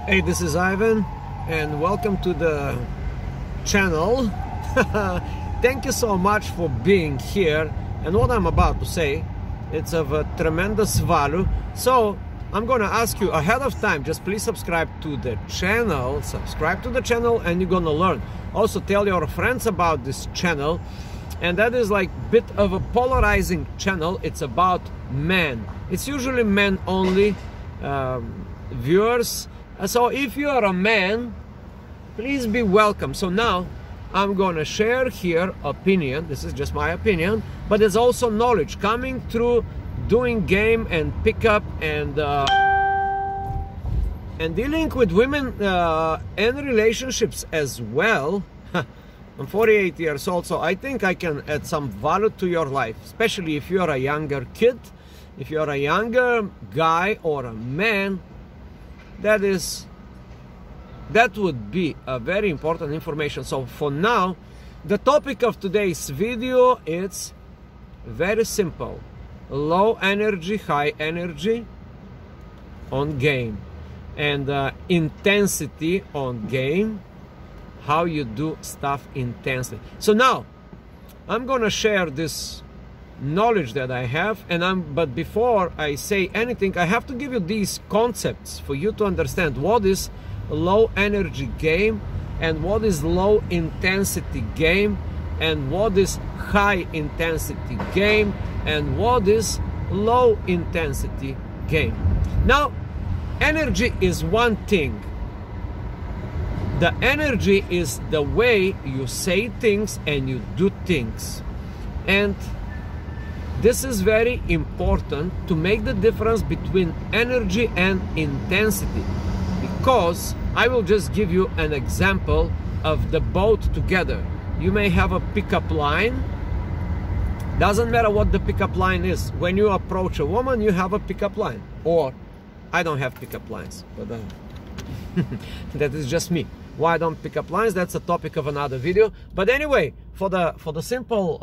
Hey, this is Ivan and welcome to the channel. Thank you so much for being here, and what I'm about to say, it's of a tremendous value. So I'm gonna ask you ahead of time, just please subscribe to the channel, and you're gonna learn. Also tell your friends about this channel, and that is like a bit of a polarizing channel. It's about men. It's usually men only viewers. So if you are a man, please be welcome. So now I'm gonna share here opinion. This is just my opinion, but there's also knowledge coming through doing game and pickup and dealing with women and relationships as well. I'm 48 years old, so I think I can add some value to your life, especially if you're a younger kid, if you're a younger guy or a man. That would be a very important information. So for now, the topic of today's video is very simple: low energy, high energy on game, and intensity on game, how you do stuff intensely. So now I'm gonna share this knowledge that I have, but before I say anything, I have to give you these concepts for you to understand what is low energy game and what is low intensity game and what is high intensity game and what is low intensity game. Now, energy is one thing. The energy is the way you say things and you do things, and this is very important to make the difference between energy and intensity, because I will just give you an example of the both together. You may have a pickup line. Doesn't matter what the pickup line is. When you approach a woman, you have a pickup line. Or, I don't have pickup lines, but that is just me. Why I don't pick up lines? That's a topic of another video. But anyway, for the simple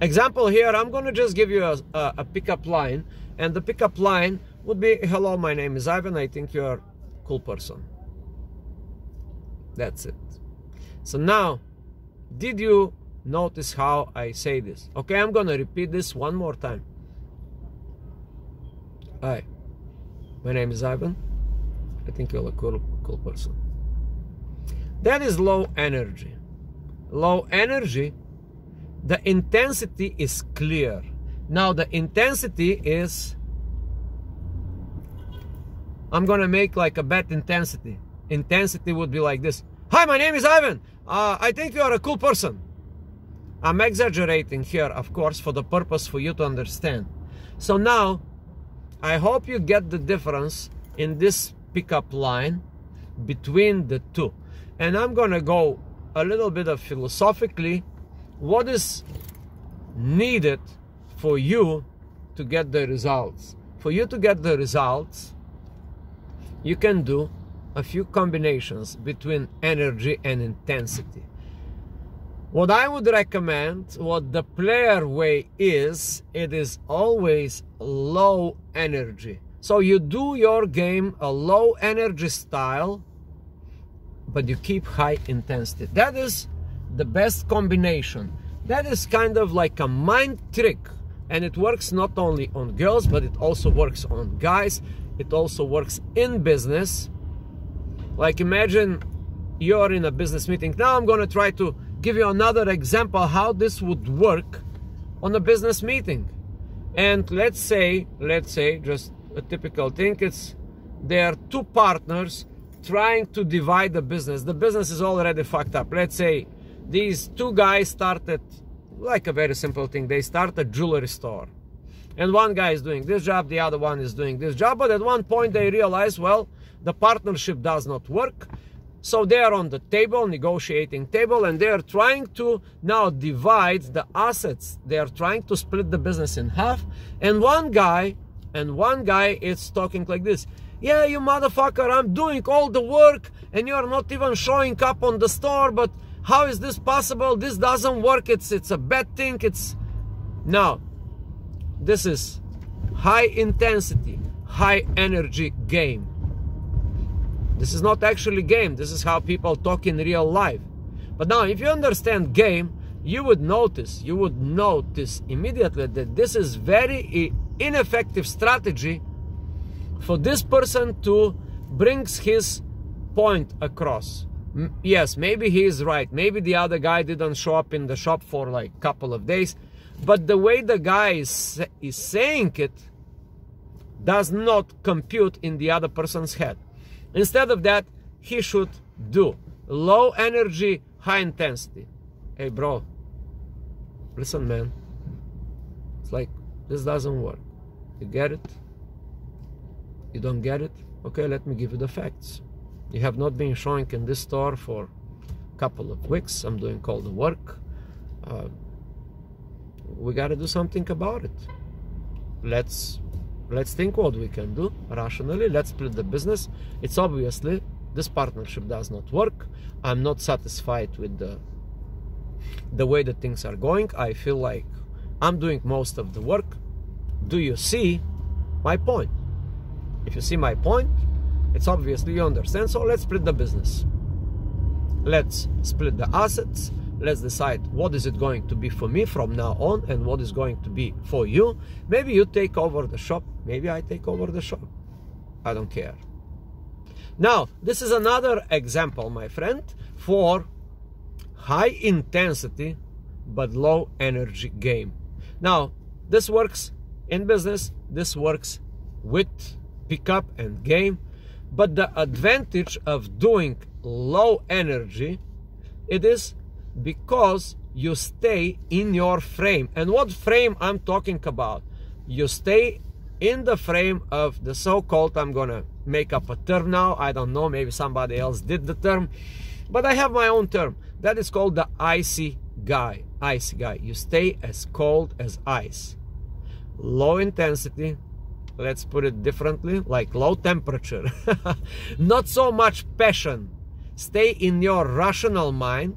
example here, I'm gonna just give you a pickup line, and the pickup line would be: hello, my name is Ivan, I think you're a cool person. That's it. So now, did you notice how I say this? Okay, I'm gonna repeat this one more time. Hi, my name is Ivan, I think you're a cool person. That is low energy. Low energy, the intensity is clear. Now the intensity is, I'm gonna make like a bad intensity. Intensity would be like this: hi, my name is Ivan, I think you are a cool person. I'm exaggerating here, of course, for the purpose for you to understand. So now I hope you get the difference in this pickup line between the two, and I'm gonna go a little bit of philosophically what is needed for you to get the results. For you to get the results, you can do a few combinations between energy and intensity. What I would recommend, what the player way is, it is always low energy. So you do your game a low energy style, but you keep high intensity. That is the best combination. That is kind of like a mind trick, and it works not only on girls, but it also works on guys. It also works in business. Like, imagine you're in a business meeting. Now I'm gonna try to give you another example how this would work on a business meeting. And let's say just a typical thing, it's there are two partners trying to divide the business. The business is already fucked up. Let's say these two guys started, like a very simple thing, they start a jewelry store. And one guy is doing this job, the other one is doing this job, but at one point they realize, well, the partnership does not work. So they are on the table, negotiating table, and they are trying to now divide the assets. They are trying to split the business in half. And one guy is talking like this: yeah, you motherfucker, I'm doing all the work and you're not even showing up on the store, but how is this possible? This doesn't work, it's a bad thing. It's now, this is high intensity, high energy game. This is not actually game. This is how people talk in real life. But now, if you understand game, you would notice immediately that this is very ineffective strategy for this person to bring his point across. Yes, maybe he is right. Maybe the other guy didn't show up in the shop for like a couple of days. But the way the guy is saying it does not compute in the other person's head. Instead of that, he should do low energy, high intensity. Hey bro, listen man, it's like this doesn't work. You get it? You don't get it? Okay, let me give you the facts. You have not been showing in this store for a couple of weeks. I'm doing all the work. We got to do something about it. Let's think what we can do rationally. Let's split the business. It's obviously this partnership does not work. I'm not satisfied with the way that things are going. I feel like I'm doing most of the work. Do you see my point? If you see my point, it's obviously you understand. So let's split the business. Let's split the assets. Let's decide what is it going to be for me from now on and what is going to be for you. Maybe you take over the shop. Maybe I take over the shop. I don't care. Now, this is another example, my friend, for high intensity but low energy game. Now, this works in business. This works with pickup and game. But the advantage of doing low energy, it is because you stay in your frame. And what frame I'm talking about? You stay in the frame of the so-called, I'm gonna make up a term now, I don't know, maybe somebody else did the term, but I have my own term. That is called the icy guy. Icy guy. You stay as cold as ice. Low intensity, let's put it differently, like low temperature. Not so much passion. Stay in your rational mind.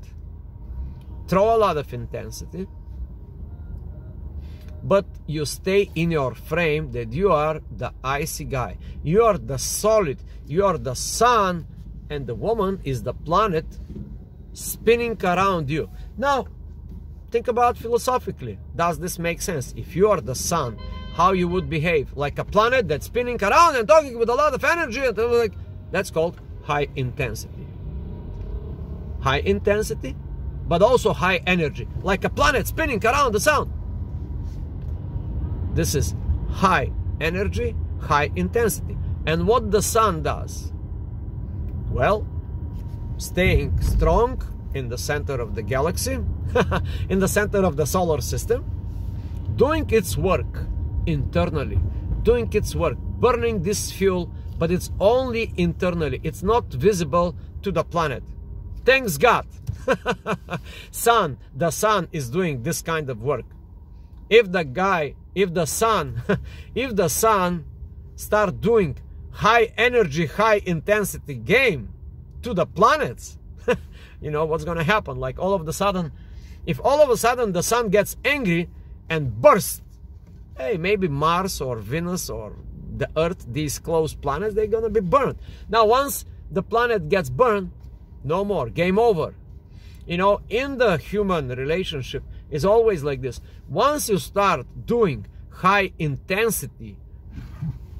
Throw a lot of intensity, but you stay in your frame that you are the icy guy. You are the solid. You are the sun, and the woman is the planet spinning around you. Now, think about philosophically. Does this make sense? If you are the sun, how you would behave? Like a planet that's spinning around and talking with a lot of energy. That's called high intensity. High intensity, but also high energy, like a planet spinning around the sun. This is high energy, high intensity. And what the sun does? Well, staying strong in the center of the galaxy, in the center of the solar system, doing its work internally, doing its work, burning this fuel, but it's only internally. It's not visible to the planet. Thanks God. The sun is doing this kind of work. If the sun start doing high energy, high intensity game to the planets, you know what's gonna happen? Like all of a sudden, if all of a sudden the sun gets angry and bursts, hey, maybe Mars or Venus or the Earth, these close planets, they're gonna be burned. Now, once the planet gets burned, no more, game over. You know, in the human relationship, it's always like this. Once you start doing high intensity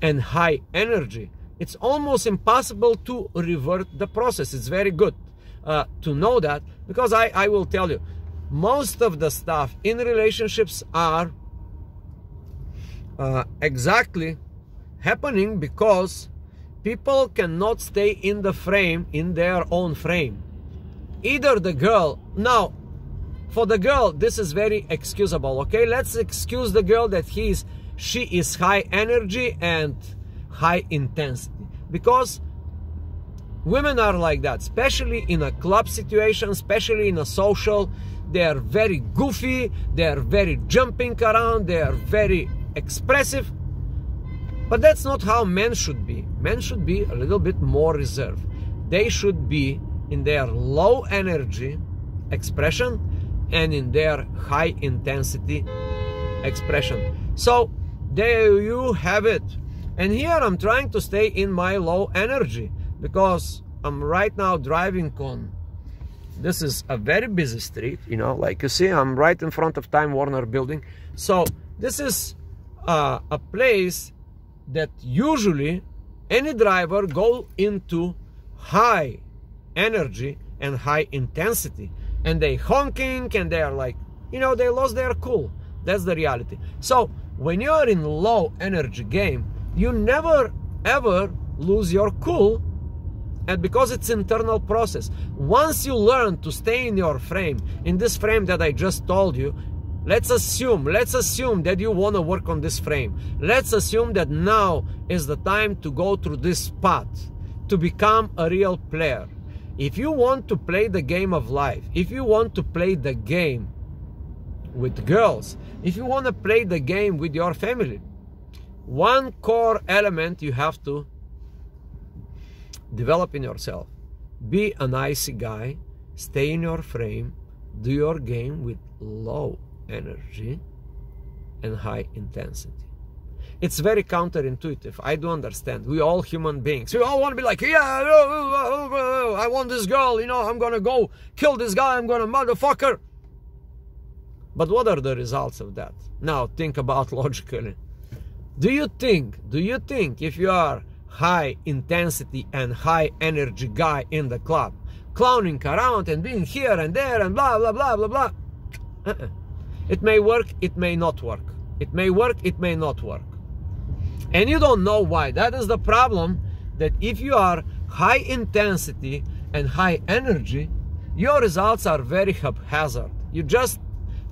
and high energy, it's almost impossible to revert the process. It's very good to know that, because I will tell you, most of the stuff in relationships are exactly happening because people cannot stay in the frame, in their own frame. Either the girl, now for the girl this is very excusable, okay? Let's excuse the girl that she is high energy and high intensity, because women are like that, especially in a club situation, especially in a social. They are very goofy, they are very jumping around, they are very expressive. But that's not how men should be. Men should be a little bit more reserved. They should be in their low energy expression and in their high intensity expression. So there you have it. And here I'm trying to stay in my low energy because I'm right now driving on, this is a very busy street, you know, like you see, I'm right in front of Time Warner building. So this is a place that usually any driver go into high energy and high intensity, and they honking and they are like, you know, they lost their cool. That's the reality. So when you are in low energy game, you never ever lose your cool, and because it's internal process. Once you learn to stay in your frame, in this frame that I just told you, let's assume that you want to work on this frame. Let's assume that now is the time to go through this path to become a real player. If you want to play the game of life, if you want to play the game with girls, if you want to play the game with your family, one core element you have to develop in yourself. Be an icy guy, stay in your frame, do your game with low energy and high intensity. It's very counterintuitive. I do understand. We all human beings. We all want to be like, yeah, I want this girl, you know, I'm gonna go kill this guy, I'm gonna motherfucker. But what are the results of that? Now think about logically. Do you think if you are high intensity and high energy guy in the club, clowning around and being here and there and blah blah blah blah blah, it may work, it may not work. It may work, it may not work. And you don't know why. That is the problem, that if you are high intensity and high energy, your results are very haphazard. You just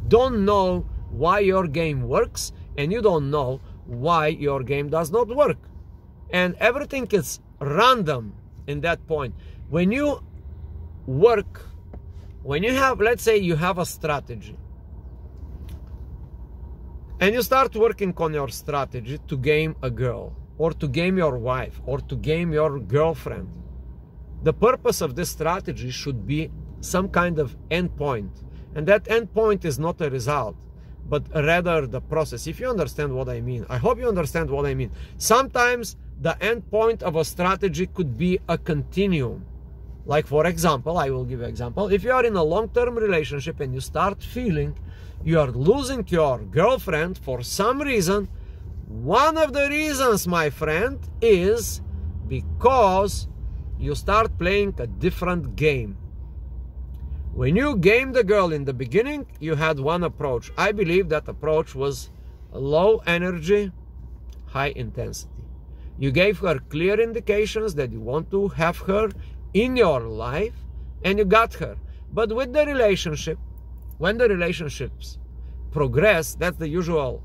don't know why your game works, and you don't know why your game does not work. And everything is random in that point. When you work, when you have, let's say you have a strategy, and you start working on your strategy to game a girl, or to game your wife, or to game your girlfriend, the purpose of this strategy should be some kind of endpoint. And that endpoint is not a result, but rather the process. If you understand what I mean, I hope you understand what I mean. Sometimes the endpoint of a strategy could be a continuum. Like for example, I will give you an example. If you are in a long-term relationship and you start feeling you are losing your girlfriend for some reason, one of the reasons, my friend, is because you start playing a different game. When you game the girl in the beginning, you had one approach. I believe that approach was low energy, high intensity. You gave her clear indications that you want to have her in your life, and you got her. But with the relationship, when the relationships progress, that's the usual,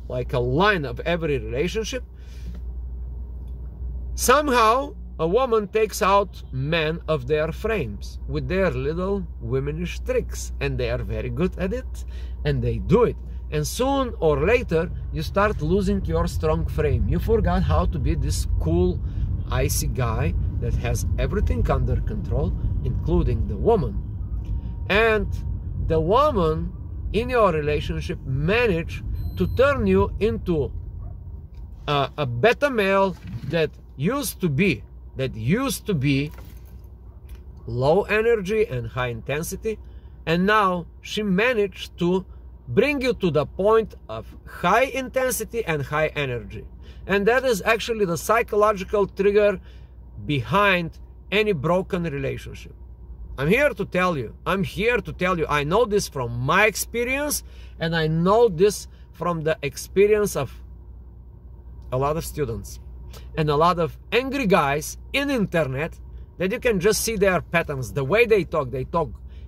like a line of every relationship, somehow a woman takes out men of their frames with their little womanish tricks, and they are very good at it, and they do it. And soon or later, you start losing your strong frame. You forgot how to be this cool, icy guy that has everything under control, including the woman. And the woman in your relationship managed to turn you into a beta male that used to be low energy and high intensity, and now she managed to bring you to the point of high intensity and high energy. And that is actually the psychological trigger behind any broken relationship. I'm here to tell you, I know this from my experience, and I know this from the experience of a lot of students and a lot of angry guys in internet, that you can just see their patterns, the way they talk.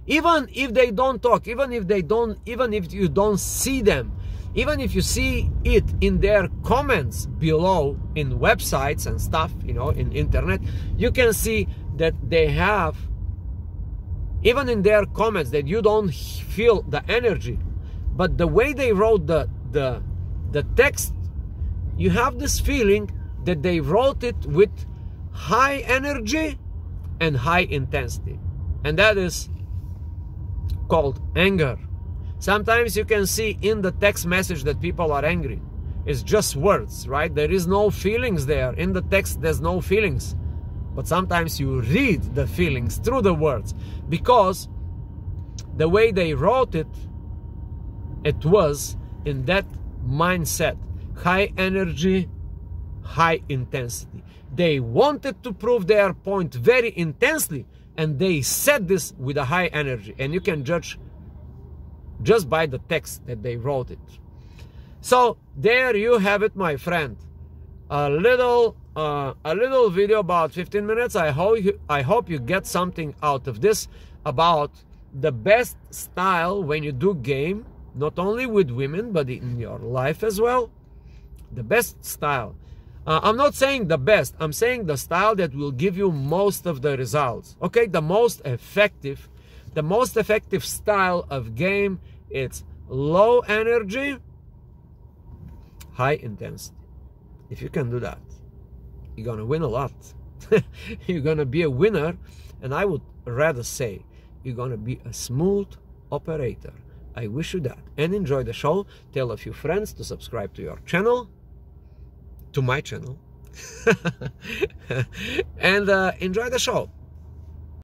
Even if they don't talk, even if you don't see them, even if you see it in their comments below in websites and stuff, you know, in internet, you can see that they have, even in their comments, that you don't feel the energy, but the way they wrote the text, you have this feeling that they wrote it with high energy and high intensity, and that is called anger. Sometimes you can see in the text message that people are angry. is just words, right? There is no feelings there. In the text, there's no feelings. But sometimes you read the feelings through the words, because the way they wrote it, it was in that mindset. High energy, high intensity. They wanted to prove their point very intensely, and they said this with a high energy. And you can judge just by the text that they wrote it. So there you have it, my friend. A little video about 15 minutes. I hope you get something out of this about the best style when you do game, not only with women but in your life as well. The best style. I'm not saying the best. I'm saying the style that will give you most of the results. Okay, the most effective style of game. It's low energy, high intensity. If you can do that, you're gonna win a lot. You're gonna be a winner, and I would rather say you're gonna be a smooth operator. I wish you that, and enjoy the show. Tell a few friends to subscribe to your channel, to my channel, and enjoy the show.